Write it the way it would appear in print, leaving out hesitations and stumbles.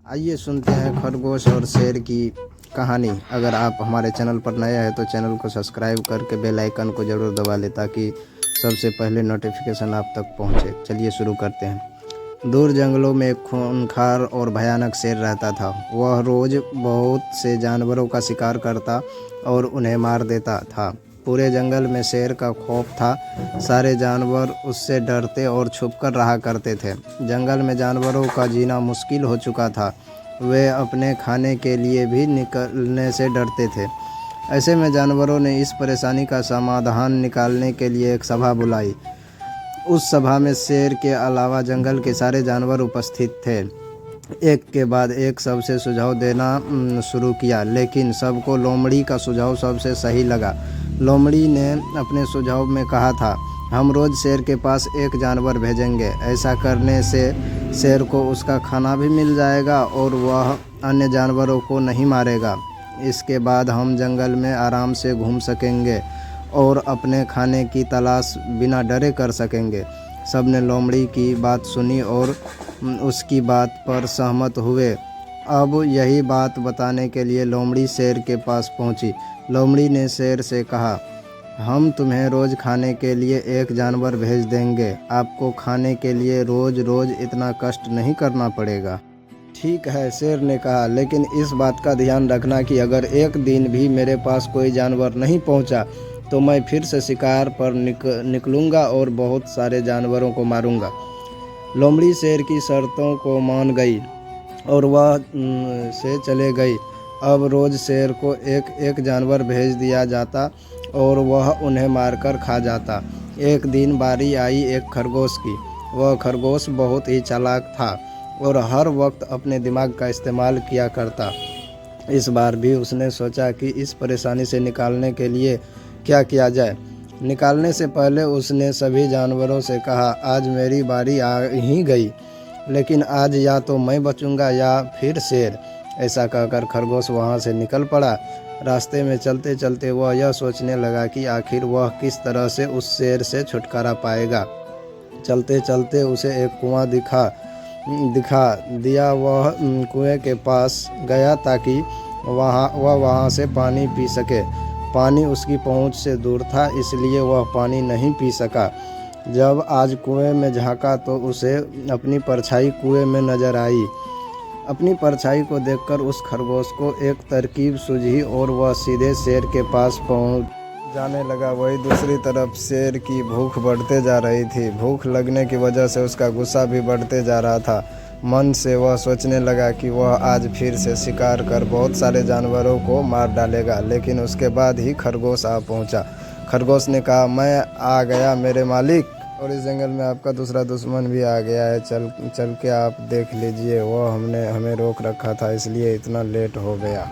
आइए सुनते हैं खरगोश और शेर की कहानी। अगर आप हमारे चैनल पर नए हैं तो चैनल को सब्सक्राइब करके बेल आइकन को ज़रूर दबा लें ताकि सबसे पहले नोटिफिकेशन आप तक पहुंचे। चलिए शुरू करते हैं। दूर जंगलों में एक खूंखार और भयानक शेर रहता था। वह रोज़ बहुत से जानवरों का शिकार करता और उन्हें मार देता था। पूरे जंगल में शेर का खौफ था। सारे जानवर उससे डरते और छुपकर रहा करते थे। जंगल में जानवरों का जीना मुश्किल हो चुका था। वे अपने खाने के लिए भी निकलने से डरते थे। ऐसे में जानवरों ने इस परेशानी का समाधान निकालने के लिए एक सभा बुलाई। उस सभा में शेर के अलावा जंगल के सारे जानवर उपस्थित थे। एक के बाद एक सबसे सुझाव देना शुरू किया, लेकिन सबको लोमड़ी का सुझाव सबसे सही लगा। लोमड़ी ने अपने सुझाव में कहा था, हम रोज़ शेर के पास एक जानवर भेजेंगे। ऐसा करने से शेर को उसका खाना भी मिल जाएगा और वह अन्य जानवरों को नहीं मारेगा। इसके बाद हम जंगल में आराम से घूम सकेंगे और अपने खाने की तलाश बिना डरे कर सकेंगे। सबने लोमड़ी की बात सुनी और उसकी बात पर सहमत हुए। अब यही बात बताने के लिए लोमड़ी शेर के पास पहुंची। लोमड़ी ने शेर से कहा, हम तुम्हें रोज़ खाने के लिए एक जानवर भेज देंगे। आपको खाने के लिए रोज़ रोज़ इतना कष्ट नहीं करना पड़ेगा। ठीक है, शेर ने कहा, लेकिन इस बात का ध्यान रखना कि अगर एक दिन भी मेरे पास कोई जानवर नहीं पहुंचा तो मैं फिर से शिकार पर निकलूंगा और बहुत सारे जानवरों को मारूंगा। लोमड़ी शेर की शर्तों को मान गई और वह से चले गई। अब रोज़ शेर को एक एक जानवर भेज दिया जाता और वह उन्हें मारकर खा जाता। एक दिन बारी आई एक खरगोश की। वह खरगोश बहुत ही चालाक था और हर वक्त अपने दिमाग का इस्तेमाल किया करता। इस बार भी उसने सोचा कि इस परेशानी से निकालने के लिए क्या किया जाए। निकालने से पहले उसने सभी जानवरों से कहा, आज मेरी बारी आ ही गई, लेकिन आज या तो मैं बचूंगा या फिर शेर। ऐसा कहकर खरगोश वहां से निकल पड़ा। रास्ते में चलते चलते वह यह सोचने लगा कि आखिर वह किस तरह से उस शेर से छुटकारा पाएगा। चलते चलते उसे एक कुआं दिखा दिया। वह कुएं के पास गया ताकि वहां से पानी पी सके। पानी उसकी पहुंच से दूर था, इसलिए वह पानी नहीं पी सका। जब आज कुएं में झांका तो उसे अपनी परछाई कुएं में नजर आई। अपनी परछाई को देखकर उस खरगोश को एक तरकीब सूझी और वह सीधे शेर के पास पहुंच जाने लगा। वही दूसरी तरफ शेर की भूख बढ़ते जा रही थी। भूख लगने की वजह से उसका गुस्सा भी बढ़ते जा रहा था। मन से वह सोचने लगा कि वह आज फिर से शिकार कर बहुत सारे जानवरों को मार डालेगा। लेकिन उसके बाद ही खरगोश आ पहुंचा। खरगोश ने कहा, मैं आ गया मेरे मालिक, और इस जंगल में आपका दूसरा दुश्मन भी आ गया है। चल के आप देख लीजिए, वो हमें रोक रखा था, इसलिए इतना लेट हो गया।